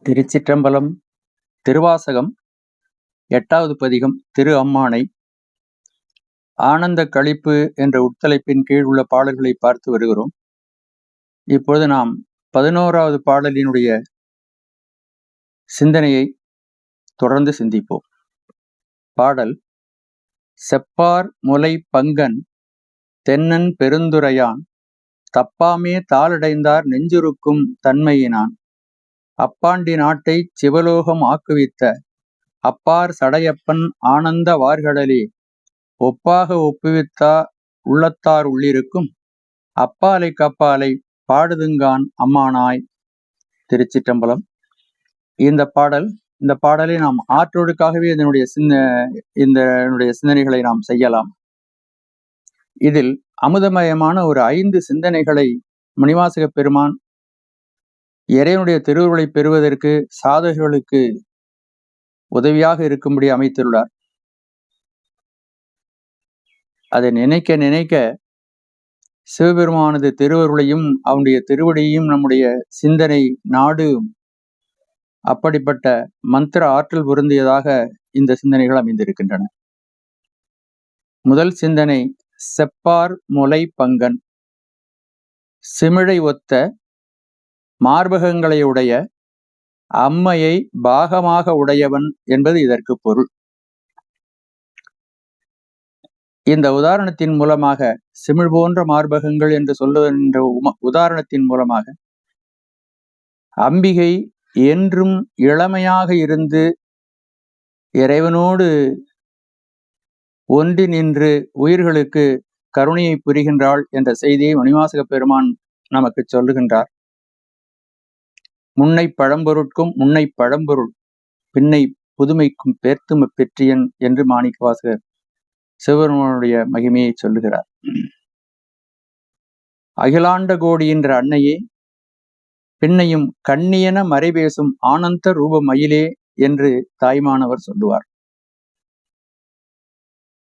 திருச்சிற்றம்பலம். திருவாசகம் 8வது பதிகம். திரு அம்மானை. ஆனந்த களிப்பு என்ற உட்தலைப்பின் கீழ் உள்ள பாடல்களை பார்த்து வருகிறோம். இப்பொழுது நாம் 11வது பாடலினுடைய சிந்தனையை தொடர்ந்து சிந்திப்போம். பாடல்: செப்பார் முலை பங்கன் தென்னன் பெருந்துரையான் தப்பாமே தாளடைந்தார் நெஞ்சுருக்கும் தன்மையினான் அப்பாண்டி நாட்டைச் சிவலோகம் ஆக்குவித்த அப்பார் சடையப்பன் ஆனந்த வார்கடலே ஒப்பாக ஒப்புவித்தா உள்ளத்தார் உள்ளிருக்கும் அப்பாலை கப்பாலை பாடுதுங்கான் அம்மானாய். திருச்சிற்றம்பலம். இந்த பாடலை நாம் ஆற்றோடுக்காகவே இதனுடைய சிந்தனைகளை நாம் செய்யலாம். இதில் அமுதமயமான ஒரு 5 சிந்தனைகளை மணிவாசக பெருமான் இறைவனுடைய திருவுருளை பெறுவதற்கு சாதகர்களுக்கு உதவியாக இருக்கும்படி அமைத்துள்ளார். அதை நினைக்க நினைக்க சிவபெருமானது திருவருளையும் அவனுடைய திருவடியையும் நம்முடைய சிந்தனை நாடு அப்படிப்பட்ட மந்திர ஆற்றல் பொருந்தியதாக இந்த சிந்தனைகள் அமைந்திருக்கின்றன. முதல் சிந்தனை: செப்பார் முலை பங்கன். சிமிழை ஒத்த மார்பகங்களை உடைய அம்மையை பாகமாக உடையவன் என்பது இதற்கு பொருள். இந்த உதாரணத்தின் மூலமாக, சிமிழ் போன்ற மார்பகங்கள் என்று சொல்லுகின்ற உதாரணத்தின் மூலமாக, அம்பிகை என்றும் இளமையாக இருந்து இறைவனோடு ஒன்றி நின்று உயிர்களுக்கு கருணையை புரிகின்றாள் என்ற செய்தியை மணிவாசக பெருமான் நமக்கு சொல்லுகின்றார். முன்னை பழம்பொருட்கும் முன்னை பழம்பொருள் பின்னை புதுமைக்கும் பேர்த்தும பெற்றியன் என்று மாணிக்கவாசகர் சிவபெருமானுடைய மகிமையை சொல்லுகிறார். அகிலாண்ட கோடி என்ற அன்னையே பின்னையும் கண்ணியன மறைபேசும் ஆனந்த ரூப மயிலே என்று தாய்மானவர் சொல்லுவார்.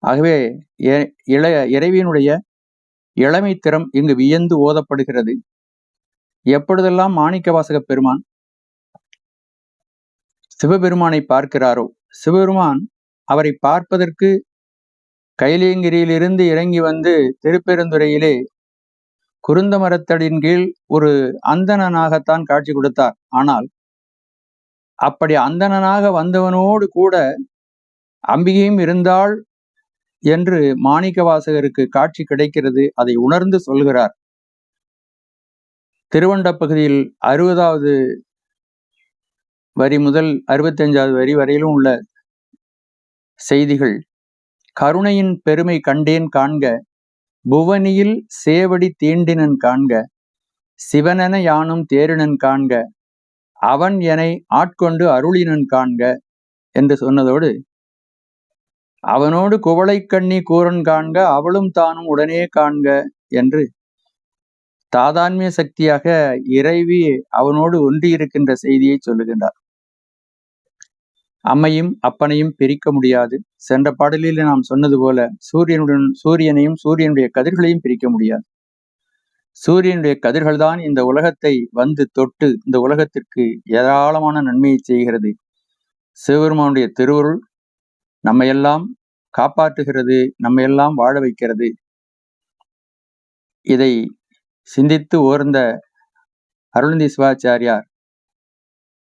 ஆகவே இறைவியினுடைய இளமை திறம் இங்கு வியந்து ஓதப்படுகிறது. எப்பொழுதெல்லாம் மாணிக்கவாசக பெருமான் சிவபெருமானை பார்க்கிறாரோ, சிவபெருமான் அவரை பார்ப்பதற்கு கைலேங்கிரியிலிருந்து இறங்கி வந்து திருப்பெருந்துறையிலே குருந்த மரத்தடின் கீழ் ஒரு அந்தணனாகத்தான் காட்சி கொடுத்தார். ஆனால் அப்படி அந்தணனாக வந்தவனோடு கூட அம்பிகையும் இருந்தாள் என்று மாணிக்கவாசகருக்கு காட்சி கிடைக்கிறது. அதை உணர்ந்து சொல்கிறார். திருவண்ட பகுதியில் 60வது வரி முதல் 65வது வரி வரையிலும் உள்ள செய்திகள்: கருணையின் பெருமை கண்டேன் காண்க, புவனியில் சேவடி தீண்டினன் காண்க, சிவனென யானும் தேரினன் காண்க, அவன் எனை ஆட்கொண்டு அருளினன் காண்க என்று சொன்னதோடு, அவனோடு குவளை கண்ணி கூறன் காண்க, அவளும் தானும் உடனே காண்க என்று தாதான்மிய சக்தியாக இறைவி அவனோடு ஒன்றியிருக்கின்ற செய்தியை சொல்லுகின்றார். அம்மையும் அப்பனையும் பிரிக்க முடியாது. சென்ற பாடலில் நாம் சொன்னது போல சூரியனையும் சூரியனுடைய கதிர்களையும் பிரிக்க முடியாது. சூரியனுடைய கதிர்கள் தான் இந்த உலகத்தை வந்து தொட்டு இந்த உலகத்திற்கு ஏராளமான நன்மையை செய்கிறது. சிவபெருமானுடைய திருவருள் நம்மையெல்லாம் காப்பாற்றுகிறது, நம்மையெல்லாம் வாழ வைக்கிறது. இதை சிந்தித்து ஓர்ந்த அருளந்தி சிவாச்சாரியார்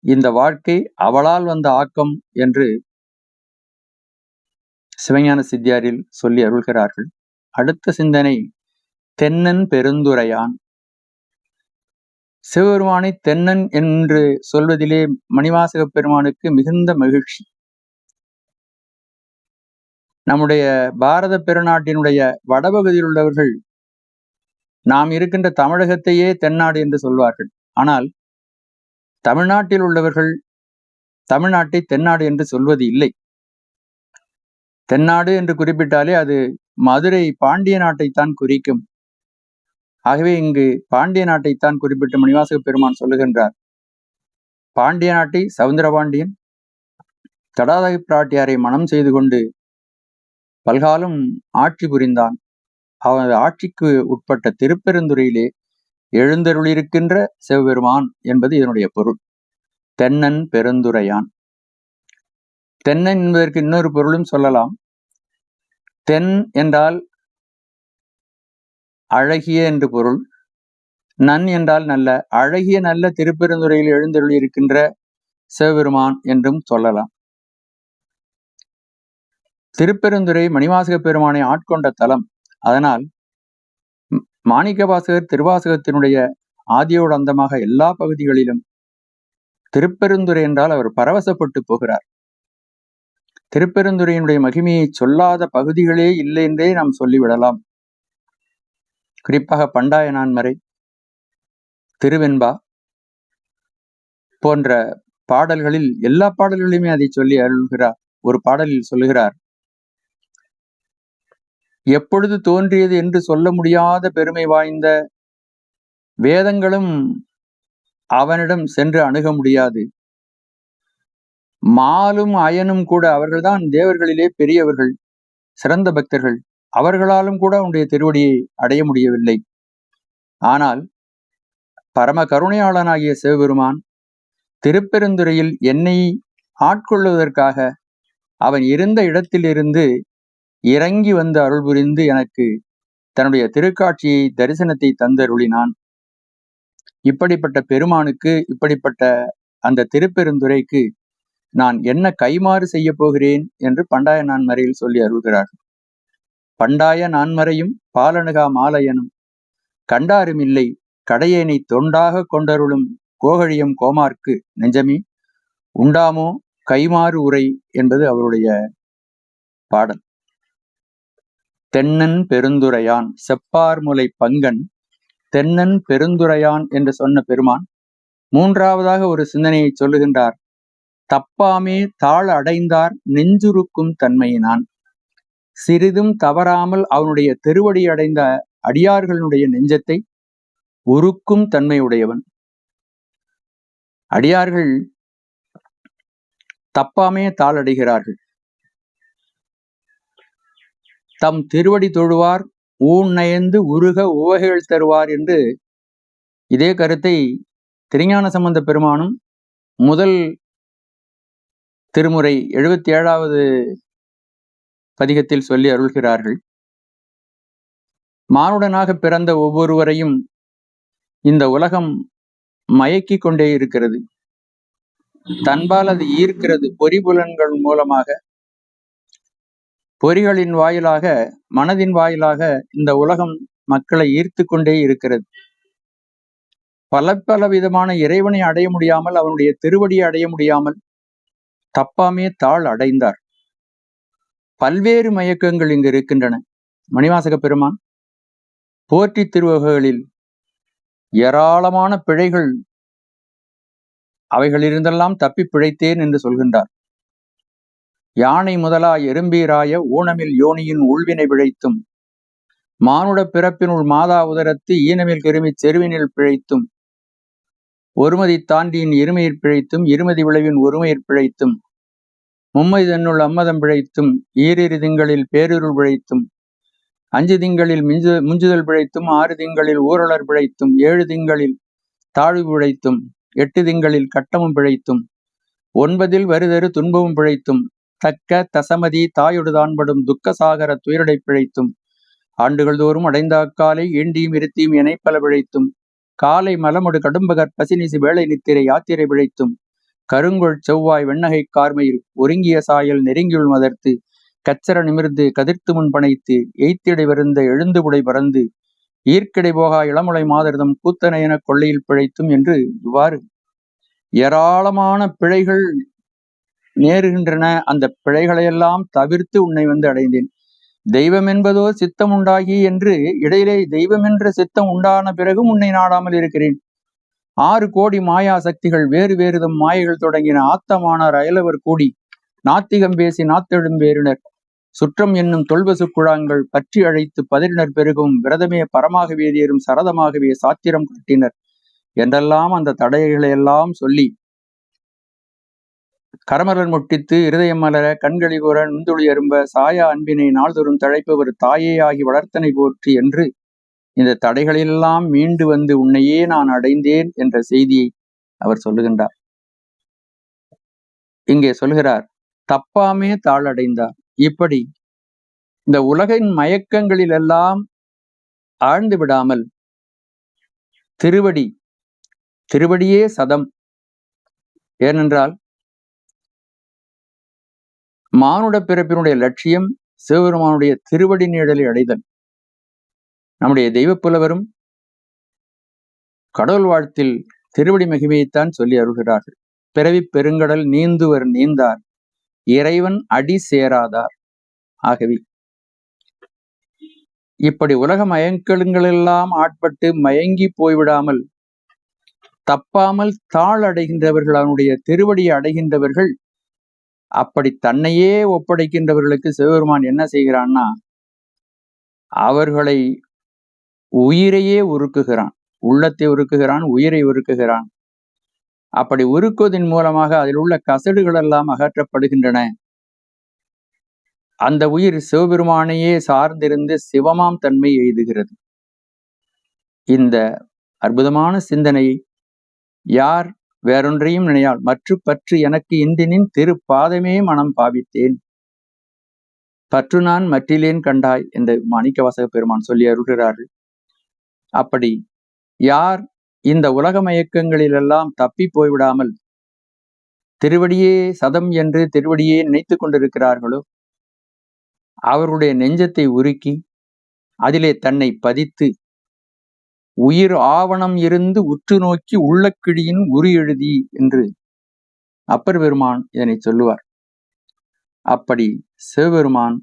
இந்த வாழ்க்கை அவளால் வந்த ஆக்கம் என்று சிவஞான சித்தியாரில் சொல்லி அருள்கிறார்கள். அடுத்த சிந்தனை: தென்னன் பெருந்துரையான். சிவபெருமானை தென்னன் என்று சொல்வதிலே மணிவாசக பெருமானுக்கு மிகுந்த மகிழ்ச்சி. நம்முடைய பாரத பெருநாட்டினுடைய வடபகுதியில் உள்ளவர்கள் நாம் இருக்கின்ற தமிழகத்தையே தென்னாடு என்று சொல்வார்கள். ஆனால் தமிழ்நாட்டில் உள்ளவர்கள் தமிழ்நாட்டை தென்னாடு என்று சொல்வது இல்லை. தென்னாடு என்று குறிப்பிட்டாலே அது மதுரை பாண்டிய நாட்டைத்தான் குறிக்கும். ஆகவே இங்கு பாண்டிய நாட்டைத்தான் குறிப்பிட்டு மணிவாசக பெருமான் சொல்லுகின்றார். பாண்டிய நாட்டை சவுந்தரபாண்டியன் தடாதகை பிராட்டியாரை மனம் செய்து கொண்டு பல்காலம் ஆட்சி புரிந்தான். அவனது ஆட்சிக்கு உட்பட்ட திருப்பெருந்துறையிலே எழுந்தருளிருக்கின்ற சிவபெருமான் என்பது இதனுடைய பொருள். தென்னன் பெருந்துரையான். தென்னன் என்பதற்கு இன்னொரு பொருளும் சொல்லலாம். தென் என்றால் அழகிய என்று பொருள். நன் என்றால் நல்ல. அழகிய நல்ல திருப்பெருந்துறையில் எழுந்தருளி இருக்கின்ற சிவபெருமான் என்றும் சொல்லலாம். திருப்பெருந்துறை மணிவாசக பெருமானை ஆட்கொண்ட தலம். அதனால் மாணிக்க வாசகர் திருவாசகத்தினுடைய ஆதியோடு அந்தமாக எல்லா பகுதிகளிலும் திருப்பெருந்துறை என்றால் அவர் பரவசப்பட்டு போகிறார். திருப்பெருந்துறையினுடைய மகிமையை சொல்லாத பகுதிகளே இல்லை என்றே நாம் சொல்லிவிடலாம். குறிப்பாக பண்டாய நான்மறை, திருவெண்பா போன்ற பாடல்களில் எல்லா பாடல்களையுமே அதை சொல்லி அருள்கிறார். ஒரு பாடலில் சொல்லுகிறார், எப்பொழுது தோன்றியது என்று சொல்ல முடியாத பெருமை வாய்ந்த வேதங்களும் அவனிடம் சென்று அணுக முடியாது. மாலும் அயனும் கூட, அவர்கள்தான் தேவர்களிலே பெரியவர்கள், சிறந்த பக்தர்கள், அவர்களாலும் கூட அவனுடைய திருவடியை அடைய முடியவில்லை. ஆனால் பரம கருணையாளனாகிய சிவபெருமான் திருப்பெருந்துறையில் என்னை ஆட்கொள்வதற்காக அவன் இருந்த இடத்திலிருந்து இறங்கி வந்து அருள் புரிந்து எனக்கு தன்னுடைய திருக்காட்சியை தரிசனத்தை தந்தருளினான். இப்படிப்பட்ட பெருமானுக்கு, இப்படிப்பட்ட அந்த திருப்பெருந்துறைக்கு நான் என்ன கைமாறு செய்ய போகிறேன் என்று பண்டாய நான்மறையில் சொல்லி அருள்கிறார். பண்டாய நான்மறையும் பாலனுகா மாலையனும் கண்டாரும் இல்லை கடையேனை தொண்டாக கொண்டருளும் கோகழியம் கோமார்க்கு நெஞ்சமே உண்டாமோ கைமாறு உரை என்பது அவருடைய பாடல். தென்னன் பெருந்துரையான் செப்பார்முலை பங்கன் தென்னன் பெருந்துரையான் என்று சொன்ன பெருமான் மூன்றாவதாக ஒரு சிந்தனையை சொல்லுகின்றார். தப்பாமே தாழ் அடைந்தார் நெஞ்சுருக்கும் தன்மையினான். சிறிதும் தவறாமல் அவனுடைய திருவடி அடைந்த அடியார்களுடைய நெஞ்சத்தை உருக்கும் தன்மையுடையவன். அடியார்கள் தப்பாமே தாளடைகிறார்கள். தம் திருவடி தொழுவார் ஊன் நயந்து உருக உவகைகள் தருவார் என்று இதே கருத்தை திருஞான சம்பந்த பெருமானும் முதல் திருமுறை 77வது பதிகத்தில் சொல்லி அருள்கிறார்கள். மானுடனாக பிறந்த ஒவ்வொருவரையும் இந்த உலகம் மயக்கி கொண்டே இருக்கிறது. தன்பால் அது ஈர்க்கிறது. பொறிபுலன்கள் மூலமாக, பொறிகளின் வாயிலாக, மனதின் வாயிலாக இந்த உலகம் மக்களை ஈர்த்து கொண்டே இருக்கிறது. பல பல விதமான இறைவனை அடைய முடியாமல், அவனுடைய திருவடியை அடைய முடியாமல் தப்பாமே தாழ் அடைந்தார். பல்வேறு மயக்கங்கள் இங்கு இருக்கின்றன. மணிவாசக பெருமான் போற்றி திருவகைகளில் ஏராளமான பிழைகள், அவைகளிருந்தெல்லாம் தப்பி பிழைத்தேன் என்று சொல்கின்றார். யானை முதலா எறும்பீராய ஊனமில் யோனியின் உள்வினை பிழைத்தும், மானுட பிறப்பினுள் மாதா உதரத்து ஈனமில் கருமிச் செருவினில் பிழைத்தும், ஒருமதி தாண்டியின் இருமையிற் பிழைத்தும், இருமதி விளைவின் ஒருமையிற் பிழைத்தும், மும்மை தன்னுள் அம்மதம் பிழைத்தும், ஈரிரு திங்களில் பேருருள் பிழைத்தும், 5 திங்களில் முஞ்சுதல் பிழைத்தும், 6 திங்களில் ஊரலர் பிழைத்தும், 7 திங்களில் தாழ்வு பிழைத்தும், 8 திங்களில் கட்டமும் பிழைத்தும், 9 வருதரு துன்பமும் பிழைத்தும், தக்க தசமதி தாயொடுதான்படும் துக்க சாகர துயரடை பிழைத்தும், ஆண்டுகள் தோறும் அடைந்த அக்காலை ஈண்டியும் இருத்தியும் இணைப்பல பிழைத்தும், காலை மலமொடு கடும்பகற் பசினிசு வேளை நித்திரை யாத்திரை பிழைத்தும், கருங்கொள் செவ்வாய் வெண்ணகை கார்மையில் ஒருங்கிய சாயல் நெருங்கியுள் மதர்த்து கச்சர நிமிர்ந்து கதிர்த்து முன் பனைத்து எய்த்திடை வருந்த எழுந்து புடை பறந்து ஈர்க்கிடை போகா இளமுலை மாதர்தம் கூத்தனை என கொள்ளையில் பிழைத்தும் என்று இவ்வாறு ஏராளமான பிழைகள் நேருகின்றன. அந்த பிழைகளையெல்லாம் தவிர்த்து உன்னை வந்து அடைந்தேன். தெய்வம் என்பதோ சித்தம் உண்டாகி என்று இடையிலே தெய்வம் என்ற சித்தம் உண்டான பிறகும் உன்னை நாடாமல் இருக்கிறேன். 6 கோடி மாயா சக்திகள் வேறு வேறுதம் மாயைகள் தொடங்கின ஆத்தமானார் அயலவர் கூடி நாத்திகம் பேசி நாத்தெழும் வேறினர் சுற்றம் என்னும் தொல்வசு குழாங்கள் பற்றி அழைத்து பதிரினர் பெருகும் விரதமே பரமாக வேதியரும் சரதமாகவே சாத்திரம் காட்டினர் என்றெல்லாம் அந்த தடைகளையெல்லாம் சொல்லி கரமலர் முட்டித்து இருதயம் மலர கண்களி கூற நுந்துளி அரும்ப சாயா அன்பினை நாள்தோறும் தழைப்பவர் தாயே ஆகி வளர்த்தனை போற்றி என்று இந்த தடைகளெல்லாம் மீண்டு வந்து உன்னையே நான் அடைந்தேன் என்ற செய்தியை அவர் சொல்லுகின்றார். இங்கே சொல்கிறார், தப்பாமே தாளடைந்தார். இப்படி இந்த உலகின் மயக்கங்களில் எல்லாம் ஆழ்ந்து விடாமல் திருவடியே சதம். ஏனென்றால் மானுட பிறப்பினுடைய லட்சியம் சிவபெருமானுடைய திருவடி நிழலை அடைதல். நம்முடைய தெய்வப்புலவரும் கடவுள் வாழ்த்தில் திருவடி மகிமையைத்தான் சொல்லி அருள்கிறார்கள். பிறவி பெருங்கடல் நீந்துவர் நீந்தார், இறைவன் அடி சேராதார். ஆகவே இப்படி உலக மயக்கங்களெல்லாம் ஆட்பட்டு மயங்கி போய்விடாமல் தப்பாமல் தாழ் அடைகின்றவர்கள், அவனுடைய திருவடியை அடைகின்றவர்கள், அப்படி தன்னையே ஒப்படைக்கின்றவர்களுக்கு சிவபெருமான் என்ன செய்கிறான்னா, அவர்களை உயிரையே உருக்குகிறான், உள்ளத்தை உருக்குகிறான், உயிரை உருக்குகிறான். அப்படி உருக்குவதன் மூலமாக அதில் உள்ள கசடுகள் எல்லாம் அகற்றப்படுகின்றன. அந்த உயிர் சிவபெருமானையே சார்ந்திருந்து சிவமாம் தன்மை எய்துகிறது. இந்த அற்புதமான சிந்தனையை யார் வேறொன்றையும் நினையால் மற்ற பற்று எனக்கு இன்றினின் திருப்பாதமே மனம் பாவித்தேன், பற்று நான் மற்றிலேன் கண்டாய் என்று மாணிக்கவாசக பெருமான் சொல்லி அருள்கிறார்கள். அப்படி யார் இந்த உலக மயக்கங்களிலெல்லாம் தப்பி போய்விடாமல் திருவடியே சதம் என்று திருவடியே நினைத்து கொண்டிருக்கிறார்களோ, அவருடைய நெஞ்சத்தை உருக்கி அதிலே தன்னை பதித்து உயிர் ஆவணம் இருந்து உற்று நோக்கி உள்ளக்கிழியின் உரு எழுதி என்று அப்பர் பெருமான் இதனை சொல்லுவார். அப்படி சிவபெருமான்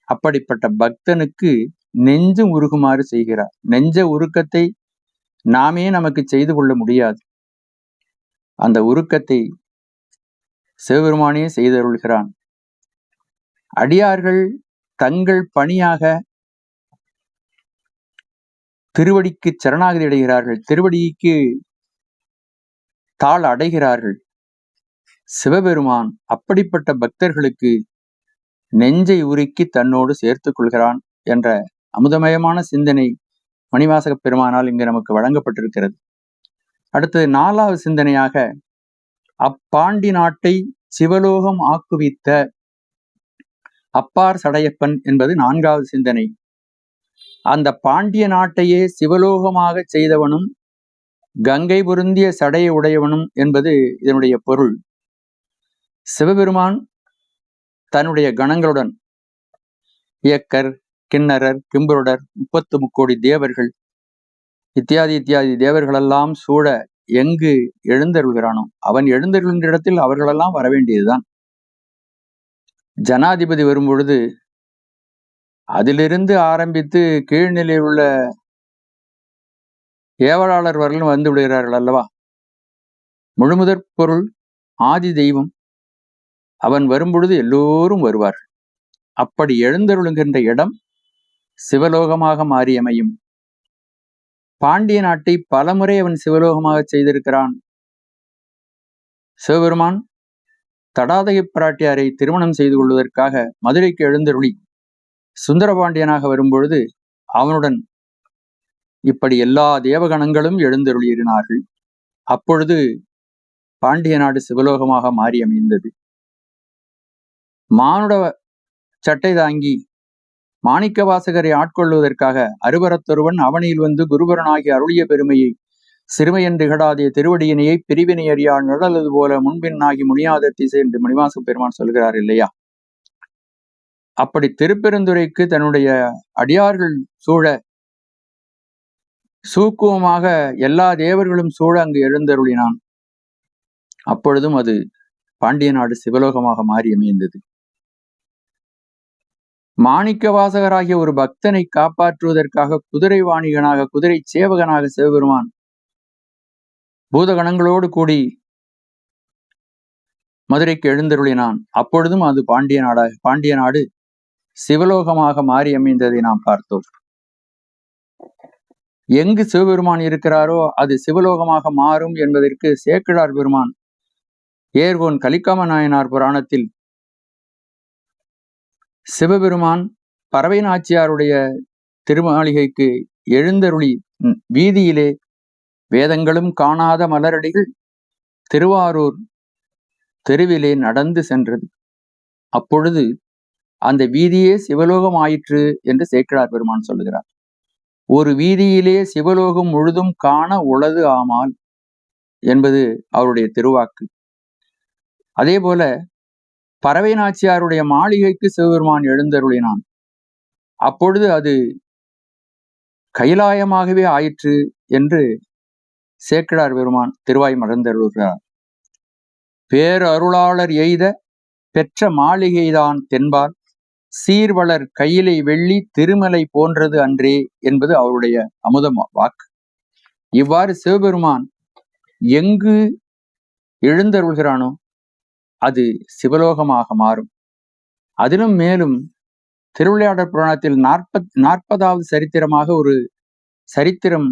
அப்படிப்பட்ட பக்தனுக்கு நெஞ்சும் உருகுமாறு செய்கிறார். நெஞ்ச உருக்கத்தை நாமே நமக்கு செய்து கொள்ள முடியாது. அந்த உருக்கத்தை சிவபெருமானே செய்தருள்கிறான். அடியார்கள் தங்கள் பணியாக திருவடிக்கு சரணாகதி அடைகிறார்கள், திருவடிக்கு தாழ் அடைகிறார்கள். சிவபெருமான் அப்படிப்பட்ட பக்தர்களுக்கு நெஞ்சை உருக்கி தன்னோடு சேர்த்துக் கொள்கிறான் என்ற அமுதமயமான சிந்தனை மணிவாசக பெருமானால் இங்கு நமக்கு வழங்கப்பட்டிருக்கிறது. அடுத்தது 4வது சிந்தனையாக, அப்பாண்டி நாட்டை சிவலோகம் ஆக்குவித்த அப்பார் சடையப்பன் என்பது 4வது சிந்தனை. அந்த பாண்டிய நாட்டையே சிவலோகமாக செய்தவனும் கங்கை பொருந்திய சடையை உடையவனும் என்பது இதனுடைய பொருள். சிவபெருமான் தன்னுடைய கணங்களுடன் இயக்கர், கிண்ணரர், கிம்பருடர், 33 தேவர்கள் இத்தியாதி தேவர்களெல்லாம் சூழ எங்கு எழுந்தருள்கிறானோ அவன் எழுந்தருள்கின்ற இடத்தில் அவர்களெல்லாம் வரவேண்டியதுதான். ஜனாதிபதி வரும்பொழுது அதிலிருந்து ஆரம்பித்து கீழ்நிலையில் உள்ள ஏவலாளர் வரலும் வந்து விடுகிறார்கள் அல்லவா. முழுமுதற் பொருள் ஆதி தெய்வம், அவன் வரும்பொழுது எல்லோரும் வருவார்கள். அப்படி எழுந்தருளுகின்ற இடம் சிவலோகமாக மாறியமையும். பாண்டிய நாட்டை பலமுறை அவன் சிவலோகமாக செய்திருக்கிறான். சிவபெருமான் தடாதகை பிராட்டியாரை திருமணம் செய்து கொள்வதற்காக மதுரைக்கு எழுந்தருளி சுந்தரபாண்டியனாக வரும்பொழுது அவனுடன் இப்படி எல்லா தேவகணங்களும் எழுந்தருளியிருந்தார்கள். அப்பொழுது பாண்டிய நாடு சிவலோகமாக மாறி அமைந்தது. மானுட சட்டை தாங்கி மாணிக்க வாசகரை ஆட்கொள்வதற்காக அருவரத்தொருவன் அவனில் வந்து குருபரனாகி அருளிய பெருமையை சிறுமையன் திகழாதே திருவடியினையை பிரிவினை அறியால் நிழலது போல முன்பின்னாகி முனியாத திசை என்று மணிவாசக பெருமான் சொல்கிறார் இல்லையா. அப்படி திருப்பெருந்துறைக்கு தன்னுடைய அடியார்கள் சூழ சூக்குவமாக எல்லா தேவர்களும் சூழ அங்கு எழுந்தருளினான். அப்பொழுதும் அது பாண்டிய நாடு சிவலோகமாக மாறி அமைந்தது. மாணிக்க வாசகராகிய ஒரு பக்தனை காப்பாற்றுவதற்காக குதிரை வாணிகனாக, குதிரை சேவகனாக சிவபெருமான் பூதகணங்களோடு கூடி மதுரைக்கு எழுந்தருளினான். அப்பொழுதும் அது பாண்டிய நாடு சிவலோகமாக மாறி அமைந்ததை நாம் பார்த்தோம். எங்கு சிவபெருமான் இருக்கிறாரோ அது சிவலோகமாக மாறும் என்பதற்கு சேக்கிழார் பெருமான் ஏர்கோன் கலிக்காம நாயனார் புராணத்தில் சிவபெருமான் பறவை நாச்சியாருடைய திருமாளிகைக்கு எழுந்தருளி வீதியிலே வேதங்களும் காணாத மலரடிகள் திருவாரூர் தெருவிலே நடந்து சென்றது. அப்பொழுது அந்த வீதியே சிவலோகம் ஆயிற்று என்று சேக்கிழார் பெருமான் சொல்லுகிறார். ஒரு வீதியிலே சிவலோகம் முழுதும் காண உளது ஆமால் என்பது அவருடைய திருவாக்கு. அதே போல பறவை நாச்சியாருடைய மாளிகைக்கு சிவபெருமான் எழுந்தருளினான். அப்பொழுது அது கைலாயமாகவே ஆயிற்று என்று சேக்கிழார் பெருமான் திருவாய் மலர்ந்தருளுகிறார். பேரருளாளர் எய்த பெற்ற மாளிகைதான் தென்பால் சீர்வளர் கையிலை வெள்ளி திருமலை போன்றது அன்றே என்பது அவருடைய அமுத வாக்கு. இவ்வாறு சிவபெருமான் எங்கு எழுந்தருள்கிறானோ அது சிவலோகமாக மாறும். அதிலும் மேலும் திருவிளையாடற் புராணத்தில் 40வது சரித்திரமாக ஒரு சரித்திரம்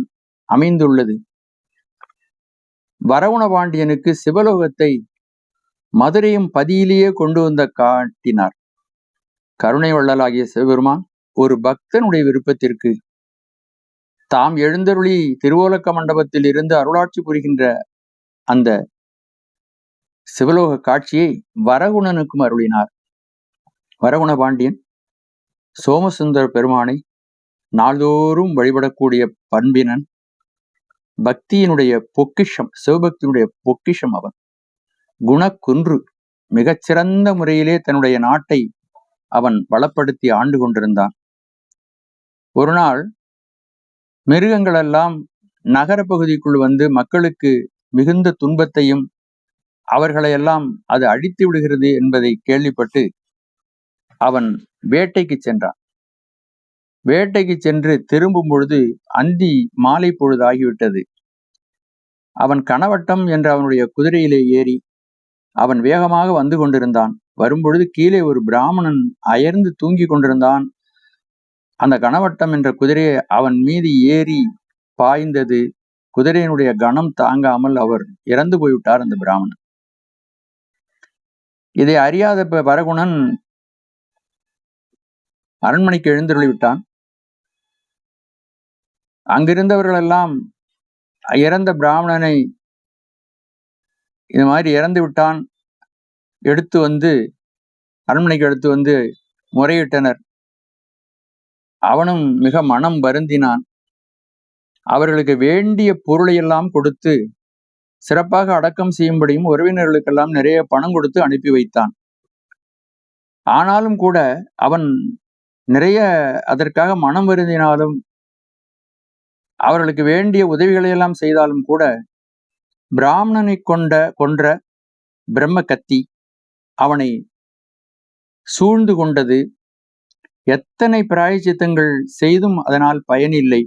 அமைந்துள்ளது. வரகுண பாண்டியனுக்கு சிவலோகத்தை மதுரையும் பதியிலேயே கொண்டு வந்து காட்டினார். கருணை வள்ளலாகிய சிவபெருமான் ஒரு பக்தனுடைய விருப்பத்திற்கு தாம் எழுந்தருளி திருவோலக்க மண்டபத்தில் இருந்து அருளாட்சி புரிகின்ற அந்த சிவலோக காட்சியை வரகுணனுக்கும் அருளினார். வரகுண பாண்டியன் சோமசுந்தர பெருமானை நாள்தோறும் வழிபடக்கூடிய பண்பினன், பக்தியினுடைய பொக்கிஷம், சிவபக்தியினுடைய பொக்கிஷம் அவன். குணக்குன்று, மிகச்சிறந்த முறையிலே தன்னுடைய நாட்டை அவன் வளப்படுத்தி ஆண்டு கொண்டிருந்தான். ஒரு நாள் மிருகங்களெல்லாம் நகர பகுதிக்குள் வந்து மக்களுக்கு மிகுந்த துன்பத்தையும் அவர்களையெல்லாம் அது அழித்து விடுகிறது என்பதை கேள்விப்பட்டு அவன் வேட்டைக்கு சென்றான். வேட்டைக்கு சென்று திரும்பும் பொழுது அந்தி மாலை பொழுது ஆகிவிட்டது. அவன் கணவட்டம் என்ற அவனுடைய குதிரையிலே ஏறி அவன் வேகமாக வந்து கொண்டிருந்தான். வரும்பொழுது கீழே ஒரு பிராமணன் அயர்ந்து தூங்கி கொண்டிருந்தான். அந்த கணவட்டம் என்ற குதிரையை அவன் மீது ஏறி பாய்ந்தது. குதிரையினுடைய கனம் தாங்காமல் அவர் இறந்து போய்விட்டார் அந்த பிராமணன். இதை அறியாத வரகுணன் அரண்மனைக்கு எழுந்தருளி விட்டான். அங்கிருந்தவர்கள் எல்லாம் இறந்த பிராமணனை இது மாதிரி இறந்து விட்டான் எடுத்து வந்து அரண்மனைக்கு எடுத்து வந்து முறையிட்டனர். அவனும் மிக மனம் வருந்தினான். அவர்களுக்கு வேண்டிய பொருளை எல்லாம் கொடுத்து சிறப்பாக அடக்கம் செய்யும்படியும் உறவினர்களுக்கெல்லாம் நிறைய பணம் கொடுத்து அனுப்பி வைத்தான். ஆனாலும் கூட அவன் நிறைய அதற்காக மனம் வருந்தினாலும் அவர்களுக்கு வேண்டிய உதவிகளை எல்லாம் செய்தாலும் கூட பிராமணனை கொன்ற பிரம்ம கத்தி அவனை சூழ்ந்து கொண்டது. எத்தனை பிராயச்சித்தங்கள் செய்தும் அதனால் பயனில்லை.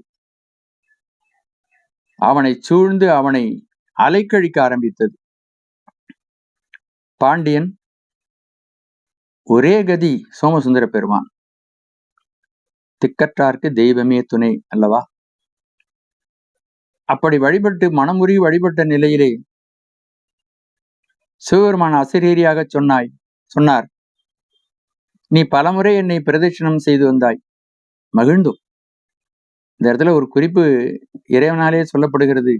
அவனை சூழ்ந்து அவனை அலைக்கழிக்க ஆரம்பித்தது. பாண்டியன் ஒரே கதி சோமசுந்தர பெருமான். திக்கற்றார்க்கு தெய்வமே துணை அல்லவா? அப்படி வழிபட்டு மனமுறி வழிபட்ட நிலையிலே சிவபெருமான் அசரீரியாக சொன்னார், நீ பலமுறை என்னை பிரதட்சணம் செய்து வந்தாய், மகிழ்ந்தோம். இந்த இடத்துல ஒரு குறிப்பு இறைவனாலே சொல்லப்படுகிறது.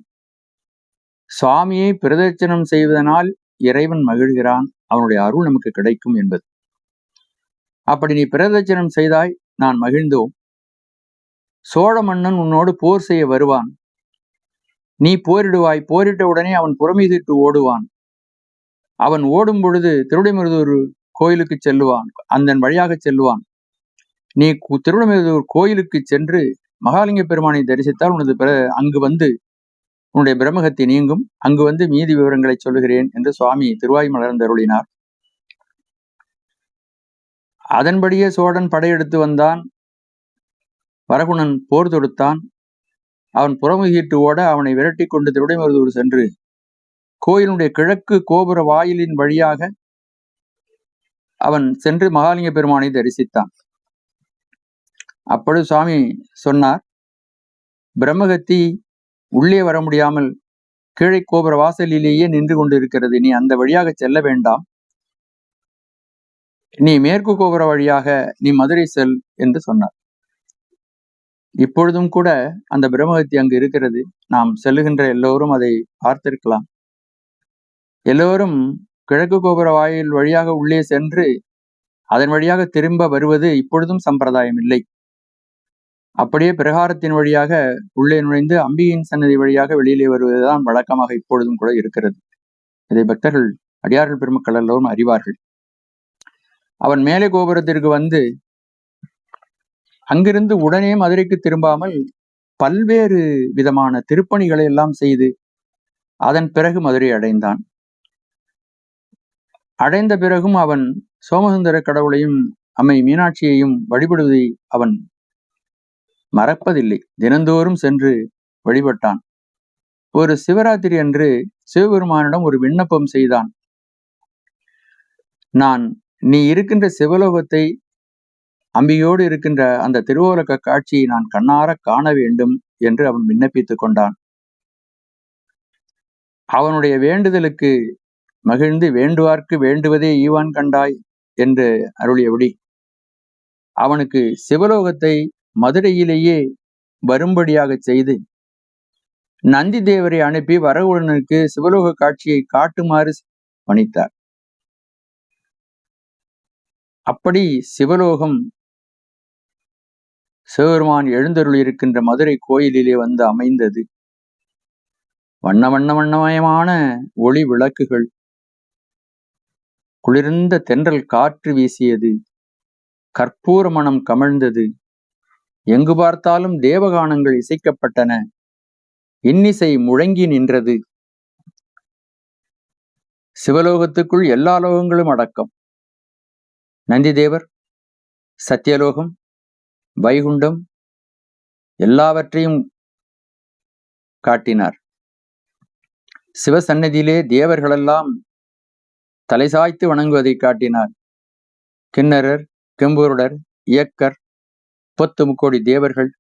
சுவாமியை பிரதட்சணம் செய்வதனால் இறைவன் மகிழ்கிறான், அவனுடைய அருள் நமக்கு கிடைக்கும் என்பது. அப்படி நீ பிரதட்சணம் செய்தாய், நான் மகிழ்ந்தோம். சோழ மன்னன் உன்னோடு போர் செய்ய வருவான், நீ போரிடுவாய். போரிட்ட உடனே அவன் புறமீதிட்டு ஓடுவான். அவன் ஓடும் பொழுது திருவிடைமருதூர் கோயிலுக்கு செல்லுவான், அந்த வழியாக செல்லுவான். நீ திருவிடைமருதூர் கோயிலுக்கு சென்று மகாலிங்க பெருமானை தரிசித்தால் அங்கு வந்து உன்னுடைய பிரம்மகத்தி நீங்கும். அங்கு வந்து மீதி விவரங்களை சொல்லுகிறேன் என்று சுவாமி திருவாய் மலர்ந்தருளினார். அதன்படியே சோழன் படையெடுத்து வந்தான். வரகுணன் போர் தொடுத்தான். அவன் புறமுகிட்டு ஓட அவனை விரட்டி கொண்டு திருவிடைமருதூர் சென்று கோயிலுடைய கிழக்கு கோபுர வாயிலின் வழியாக அவன் சென்று மகாலிங்க பெருமானை தரிசித்தான். அப்பொழுது சுவாமி சொன்னார், பிரம்மகத்தி உள்ளே வர முடியாமல் கீழே கோபுர வாசலிலேயே நின்று கொண்டிருக்கிறது, நீ அந்த வழியாக செல்ல வேண்டாம், நீ மேற்கு கோபுர வழியாக நீ மதுரை செல் என்று சொன்னார். இப்பொழுதும் கூட அந்த பிரம்மகத்தி அங்கு இருக்கிறது. நாம் செல்லுகின்ற எல்லோரும் அதை பார்த்திருக்கலாம். எல்லோரும் கிழக்கு கோபுர வாயில் வழியாக உள்ளே சென்று அதன் வழியாக திரும்ப வருவது இப்பொழுதும் சம்பிரதாயம் இல்லை. அப்படியே பிரகாரத்தின் வழியாக உள்ளே நுழைந்து அம்பிகையின் சன்னதி வழியாக வெளியிலே வருவதுதான் வழக்கமாக இப்பொழுதும் கூட இருக்கிறது. இதை பக்தர்கள் அடியார்கள் பெருமக்கள் எல்லோரும் அறிவார்கள். அவன் மேலே கோபுரத்திற்கு வந்து அங்கிருந்து உடனே மதுரைக்கு திரும்பாமல் பல்வேறு விதமான திருப்பணிகளை எல்லாம் செய்து அதன் பிறகு மதுரை அடைந்தான். அடைந்த பிறகும் அவன் சோமசுந்தர கடவுளையும் அம்மை மீனாட்சியையும் வழிபடுவதை அவன் மறப்பதில்லை. தினந்தோறும் சென்று வழிபட்டான். ஒரு சிவராத்திரி அன்று சிவபெருமானிடம் ஒரு விண்ணப்பம் செய்தான். நீ இருக்கின்ற சிவலோகத்தை, அம்பியோடு இருக்கின்ற அந்த திருவோலக காட்சியை நான் கண்ணார காண வேண்டும் என்று அவன் விண்ணப்பித்துக் கொண்டான். அவனுடைய வேண்டுதலுக்கு மகிழ்ந்து வேண்டுவார்க்கு வேண்டுவதே ஈவான் கண்டாய் என்று அருளியபடி அவனுக்கு சிவலோகத்தை மதுரையிலேயே வரும்படியாக செய்து நந்தி தேவரை அனுப்பி வரகுணனுக்கு சிவலோக காட்சியை காட்டுமாறு பணித்தார். அப்படி சிவலோகம் சிவபெருமான் எழுந்தருள் இருக்கின்ற மதுரை கோயிலிலே வந்து அமைந்தது. வண்ணமயமான ஒளி விளக்குகள், குளிர்ந்த தென்றல் காற்று வீசியது, கற்பூர மணம் கமழ்ந்தது, எங்கு பார்த்தாலும் தேவகானங்கள் இசைக்கப்பட்டன, இன்னிசை முழங்கி நின்றது. சிவலோகத்துக்குள் எல்லா லோகங்களும் அடக்கம். நந்திதேவர் சத்தியலோகம், வைகுண்டம் எல்லாவற்றையும் காட்டினார். சிவசன்னதியிலே தேவர்களெல்லாம் தலை சாய்த்து வணங்குவதை காட்டினார். கிண்ணரர், கெம்பூருடர், இயக்கர், 33 தேவர்கள்,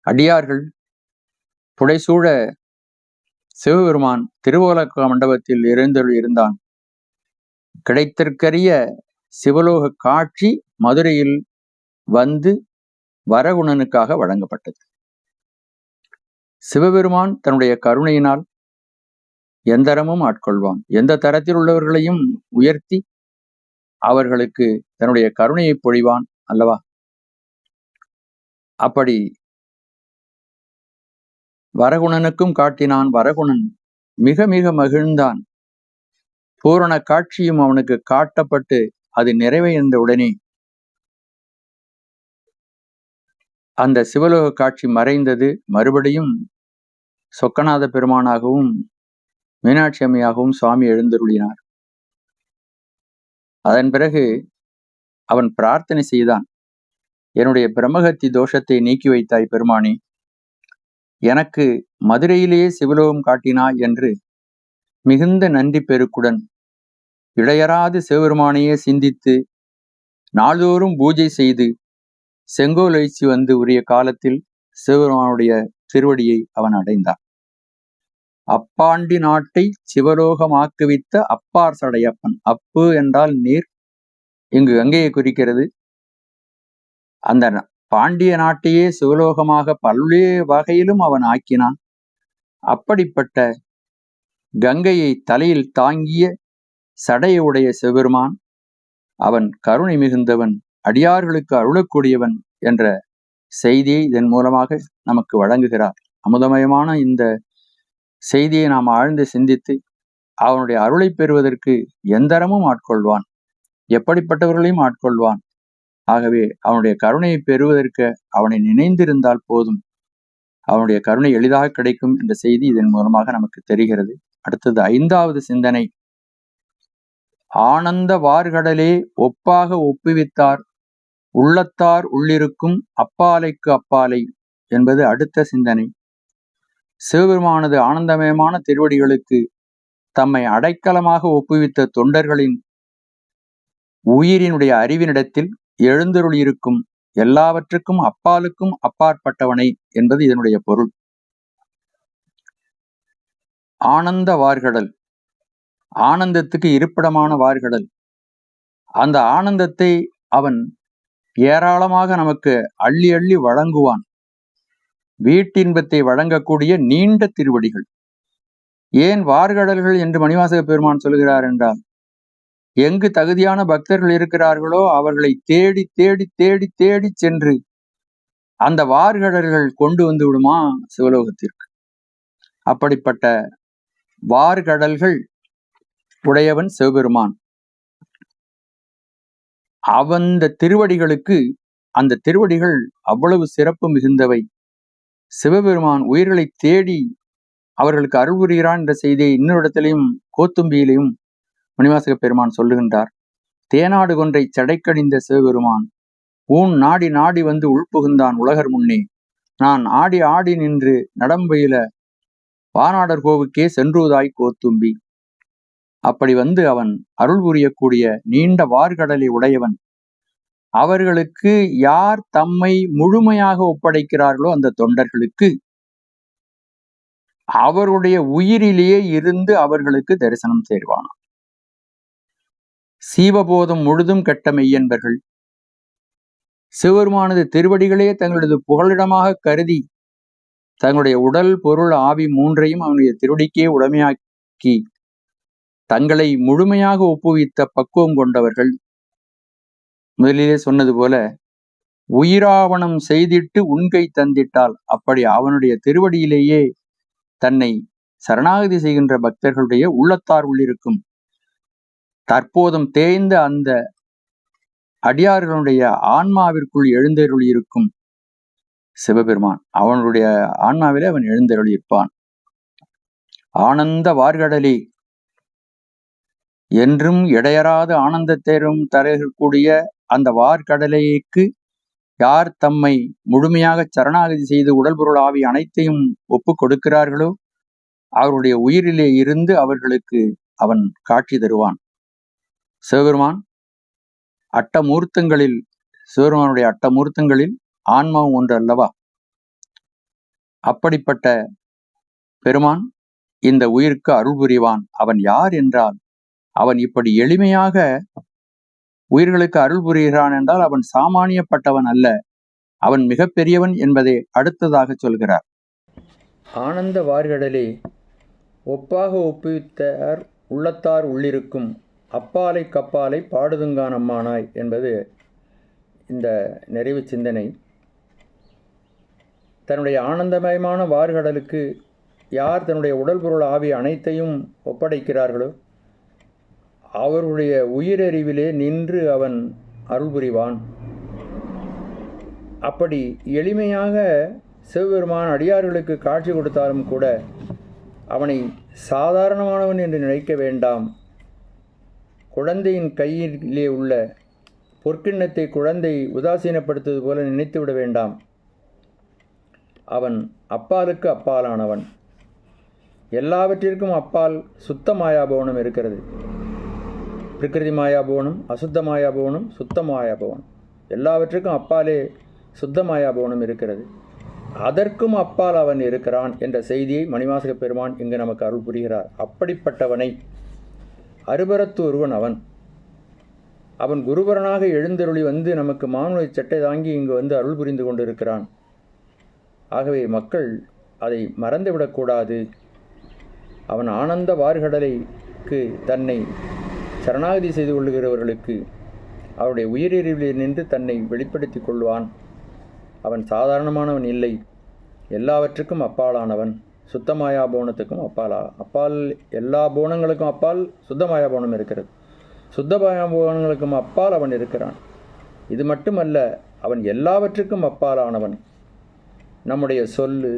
அடியார்கள் புடைசூழ சிவபெருமான் திருவோலக்க மண்டபத்தில் எழுந்தருள் இருந்தான். கிடைத்திற்கரிய சிவலோக காட்சி மதுரையில் வந்து வரகுணனுக்காக வழங்கப்பட்டது. சிவபெருமான் தன்னுடைய கருணையினால் எந்தரமும் ஆட்கொள்வான். எந்த தரத்தில் உள்ளவர்களையும் உயர்த்தி அவர்களுக்கு தன்னுடைய கருணையை பொழிவான் அல்லவா? அப்படி வரகுணனுக்கும் காட்டினான். வரகுணன் மிக மிக மகிழ்ந்தான். பூரண காட்சியும் அவனுக்கு காட்டப்பட்டு அது நிறைவேறிய உடனே அந்த சிவலோக காட்சி மறைந்தது. மறுபடியும் சொக்கநாத பெருமானாகவும் மீனாட்சி அம்மையாகவும் சுவாமி எழுந்தருளினார். அதன் பிறகு அவன் பிரார்த்தனை செய்தான். என்னுடைய பிரம்மகத்தி தோஷத்தை நீக்கி வைத்தாய் பெருமானே, எனக்கு மதுரையிலேயே சிவலோகம் காட்டினாய் என்று மிகுந்த நன்றி பெருக்குடன் இடையறாது சிவபெருமானையே சிந்தித்து நாள்தோறும் பூஜை செய்து செங்கோல் எழுச்சி வந்து உரிய காலத்தில் சிவபெருமானுடைய திருவடியை அவன் அடைந்தான். அப்பாண்டி நாட்டை சிவலோகமாக்குவித்த அப்பார் சடையப்பன். அப்பு என்றால் நீர், இங்கு கங்கையை குறிக்கிறது. அந்த பாண்டிய நாட்டையே சிவலோகமாக பல்வேறு வகையிலும் அவன் ஆக்கினான். அப்படிப்பட்ட கங்கையை தலையில் தாங்கிய சடையுடைய சிவபெருமான், அவன் கருணை மிகுந்தவன், அடியார்களுக்கு அருளக்கூடியவன் என்ற செய்தியை இதன் மூலமாக நமக்கு வழங்குகிறார். அமுதமயமான இந்த செய்தியை நாம் ஆழ்ந்து சிந்தித்து அவனுடைய அருளை பெறுவதற்கு எந்தரமும் ஆட்கொள்வான், எப்படிப்பட்டவர்களையும் ஆட்கொள்வான். ஆகவே அவனுடைய கருணையை பெறுவதற்கு அவனை நினைந்திருந்தால் போதும், அவனுடைய கருணை எளிதாக கிடைக்கும் என்ற செய்தி இதன் மூலமாக நமக்கு தெரிகிறது. அடுத்தது 5வது சிந்தனை. ஆனந்த வார்கடலே ஒப்பாக ஒப்புவித்தார் உள்ளத்தார் உள்ளிருக்கும் அப்பாலைக்கு அப்பாலை என்பது அடுத்த சிந்தனை. சிவபெருமானது ஆனந்தமயமான திருவடிகளுக்கு தம்மை அடைக்கலமாக ஒப்புவித்த தொண்டர்களின் உயிரினுடைய அறிவினிடத்தில் எழுந்தருள் இருக்கும் எல்லாவற்றுக்கும் அப்பாலுக்கும் அப்பாற்பட்டவனை என்பது இதனுடைய பொருள். ஆனந்த வார்கடல், ஆனந்தத்துக்கு இருப்பிடமான வார்கடல். அந்த ஆனந்தத்தை அவன் ஏராளமாக நமக்கு அள்ளி அள்ளி வழங்குவான். வீட்டின்பத்தை வழங்கக்கூடிய நீண்ட திருவடிகள். ஏன் வார்கடல்கள் என்று மணிவாசக பெருமான் சொல்கிறார் என்றால், எங்கு தகுதியான பக்தர்கள் இருக்கிறார்களோ அவர்களை தேடி தேடி தேடி தேடி சென்று அந்த வார்கடல்கள் கொண்டு வந்து விடுமா சிவலோகத்திற்கு. அப்படிப்பட்ட வார்கடல்கள் உடையவன் சிவபெருமான். அந்த திருவடிகளுக்கு, அந்த திருவடிகள் அவ்வளவு சிறப்பு மிகுந்தவை. சிவபெருமான் உயிர்களை தேடி அவர்களுக்கு அருள் புரிகிறான் என்ற செய்தியை இன்னொரு இடத்திலையும் கோத்தும்பியிலையும் மணிவாசக பெருமான் சொல்லுகின்றார். தேனாடு கொன்றை சடைக்கடிந்த சிவபெருமான் ஊன் நாடி நாடி வந்து உள்புகுந்தான் உலகர் முன்னே, நான் ஆடி ஆடி நின்று நடம்பயில வானாடர் கோவுக்கே சென்றுவதாய் கோத்தும்பி. அப்படி வந்து அவன் அருள் புரியக்கூடிய நீண்ட வார்கடலை உடையவன். அவர்களுக்கு யார் தம்மை முழுமையாக ஒப்படைக்கிறார்களோ அந்த தொண்டர்களுக்கு அவருடைய உயிரிலேயே இருந்து அவர்களுக்கு தரிசனம் சேர்வான். சீவபோதம் முழுதும் கெட்ட மெய்யன்பர்கள் சிவபெருமானது திருவடிகளே தங்களது புகலிடமாக கருதி தங்களுடைய உடல் பொருள் ஆவி மூன்றையும் அவனுடைய திருவடிக்கே உடமையாக்கி தங்களை முழுமையாக ஒப்புவித்த பக்குவம் கொண்டவர்கள். முதலிலே சொன்னது போல உயிராவணம் செய்திட்டு உண்கை தந்திட்டால், அப்படி அவனுடைய திருவடியிலேயே தன்னை சரணாகதி செய்கின்ற பக்தர்களுடைய உள்ளத்தார் உள்ளிருக்கும் தற்போதும் தேய்ந்த அந்த அடியார்களுடைய ஆன்மாவிற்குள் எழுந்தருள் இருக்கும் சிவபெருமான். அவனுடைய ஆன்மாவிலே அவன் எழுந்தருள் இருப்பான். ஆனந்த வார்கடலே என்றும் இடையறாது ஆனந்தத்தேரும் தரக்கூடிய அந்த வார்கடலைக்கு யார் தம்மை முழுமையாக சரணாகதி செய்து உடல் பொருள் ஆவி அனைத்தையும் ஒப்பு கொடுக்கிறார்களோ அவருடைய உயிரிலே இருந்து அவர்களுக்கு அவன் காட்சி தருவான். சிவபெருமான் அட்டமூர்த்தங்களில், சிவபெருமானுடைய அட்டமூர்த்தங்களில் ஆன்மாவும் ஒன்று அல்லவா? அப்படிப்பட்ட பெருமான் இந்த உயிருக்கு அருள் புரிவான். அவன் யார் என்றால், அவன் இப்படி எளிமையாக உயிர்களுக்கு அருள் புரிகிறான் என்றால் அவன் சாமானியப்பட்டவன் அல்ல, அவன் மிக பெரியவன் என்பதை அடுத்ததாக சொல்கிறார். ஆனந்த வார்கடலே ஒப்பாக ஒப்புவித்தார் உள்ளத்தார் உள்ளிருக்கும் அப்பாலை கப்பாலை பாடுதுங்கான் அம்மானாய் என்பது இந்த நிறைவு சிந்தனை. தன்னுடைய ஆனந்தமயமான வார்கடலுக்கு யார் தன்னுடைய உடல் பொருள் ஆவி அனைத்தையும் ஒப்படைக்கிறார்களோ அவருடைய உயிரறிவிலே நின்று அவன் அருள் புரிவான். அப்படி எளிமையாக சிவபெருமான் அடியார்களுக்கு காட்சி கொடுத்தாலும் கூட அவனை சாதாரணமானவன் என்று நினைக்க வேண்டாம். குழந்தையின் கையிலே உள்ள பொற்கிண்ணத்தை குழந்தை உதாசீனப்படுத்துவது போல நினைத்து விட வேண்டாம். அவன் அப்பாலுக்கு அப்பாலானவன். எல்லாவற்றிற்கும் அப்பால் சுத்த மாயாபவனம் இருக்கிறது. பிரகிருதி மாயாபவனம், அசுத்த மாயாபவனம், சுத்த மாயாபவனம். எல்லாவற்றுக்கும் அப்பாலே சுத்த மாயாபவனம் இருக்கிறது. அதற்கும் அப்பால் அவன் இருக்கிறான் என்ற செய்தியை மணிவாசக பெருமான் இங்கு நமக்கு அருள் புரிகிறார். அப்படிப்பட்டவனை அருபரத்து ஒருவன் அவன். அவன் குருபரனாக எழுந்தருளி வந்து நமக்கு மானுடைய சட்டை தாங்கி இங்கு வந்து அருள் புரிந்து கொண்டிருக்கிறான். ஆகவே மக்கள் அதை மறந்துவிடக்கூடாது. அவன் ஆனந்த வார்கடலைக்கு தன்னை சரணாகதி செய்து கொள்ளுகிறவர்களுக்கு அவருடைய உயிரிழிவில் நின்று தன்னை வெளிப்படுத்தி கொள்வான். அவன் சாதாரணமானவன் இல்லை, எல்லாவற்றுக்கும் அப்பாலானவன். சுத்தமாயா போனத்துக்கும் அப்பால் எல்லா போனங்களுக்கும் அப்பால் சுத்தமாயா போனம் இருக்கிறது. சுத்தமாயா போனங்களுக்கும் அப்பால் அவன் இருக்கிறான். இது மட்டுமல்ல, அவன் எல்லாவற்றுக்கும் அப்பாலானவன். நம்முடைய சொல்லு,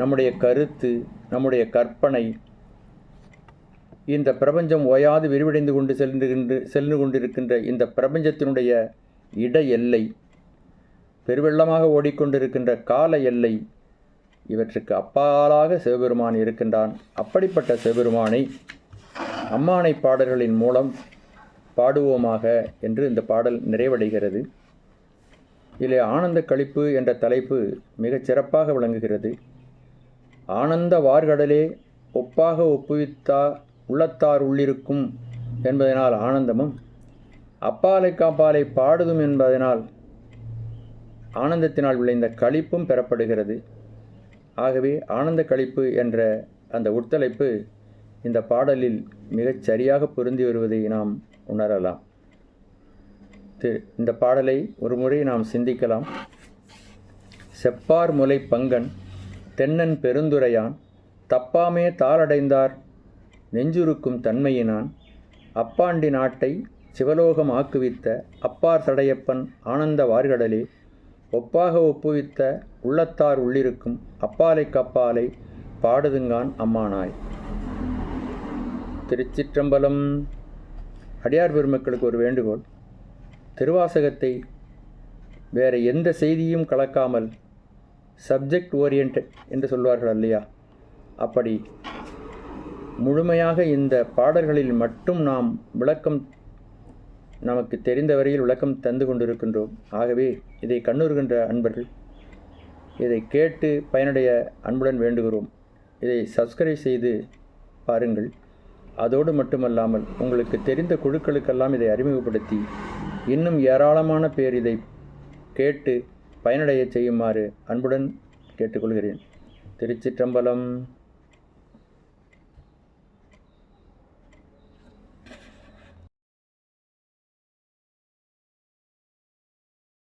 நம்முடைய கருத்து, நம்முடைய கற்பனை, இந்த பிரபஞ்சம் ஓயாது விரிவடைந்து கொண்டு சென்று கொண்டிருக்கின்ற இந்த பிரபஞ்சத்தினுடைய இட எல்லை, பெருவெள்ளமாக ஓடிக்கொண்டிருக்கின்ற கால எல்லை, இவற்றுக்கு அப்பாலாக சிவபெருமான் இருக்கின்றான். அப்படிப்பட்ட சிவபெருமானை அம்மானை பாடல்களின் மூலம் பாடுவோமாக என்று இந்த பாடல் நிறைவடைகிறது. இதிலே ஆனந்த களிப்பு என்ற தலைப்பு மிகச் சிறப்பாக விளங்குகிறது. ஆனந்த வார்கடலே ஒப்பாக ஒப்புவித்தா உள்ளத்தார் உள்ளிருக்கும் என்பதனால் ஆனந்தமும், அப்பாலை காப்பாலை பாடுதும் என்பதனால் ஆனந்தத்தினால் விளைந்த களிப்பும் பெறப்படுகிறது. ஆகவே ஆனந்த களிப்பு என்ற அந்த உட்தலைப்பு இந்த பாடலில் மிகச் சரியாக பொருந்தி வருவதை நாம் உணரலாம். இந்த பாடலை ஒரு முறை நாம் சிந்திக்கலாம். செப்பார் முலை பங்கன் தென்னன் பெருந்துரையான் தப்பாமே தாளடைந்தார் நெஞ்சுருக்கும் தன்மையினான் அப்பாண்டி நாட்டை சிவலோகம் ஆக்குவித்த அப்பார் சடையப்பன் ஆனந்த வார்கடலே ஒப்பாக ஒப்புவித்த உள்ளத்தார் உள்ளிருக்கும் அப்பாலை கப்பாலை பாடுதுங்கான் அம்மானாய். திருச்சிற்றம்பலம். அடியார் பெருமக்களுக்கு ஒரு வேண்டுகோள். திருவாசகத்தை வேறு எந்த செய்தியும் கலக்காமல் சப்ஜெக்ட் ஓரியன்ட் என்று சொல்வார்கள் இல்லையா, அப்படி முழுமையாக இந்த பாடல்களில் மட்டும் நாம் விளக்கம் நமக்கு தெரிந்த வரையில் விளக்கம் தந்து கொண்டிருக்கின்றோம். ஆகவே இதை கண்ணுறுகின்ற அன்பர்கள் இதை கேட்டு பயனுடைய அன்புடன் வேண்டுகிறோம். இதை சப்ஸ்கிரைப் செய்து பாருங்கள். அதோடு மட்டுமல்லாமல் உங்களுக்கு தெரிந்த குழுக்களுக்கெல்லாம் இதை அறிமுகப்படுத்தி இன்னும் ஏராளமான பேர் இதை கேட்டு பயனடைய செய்யுமாறு அன்புடன் கேட்டுக்கொள்கிறேன். திருச்சிற்றம்பலம்.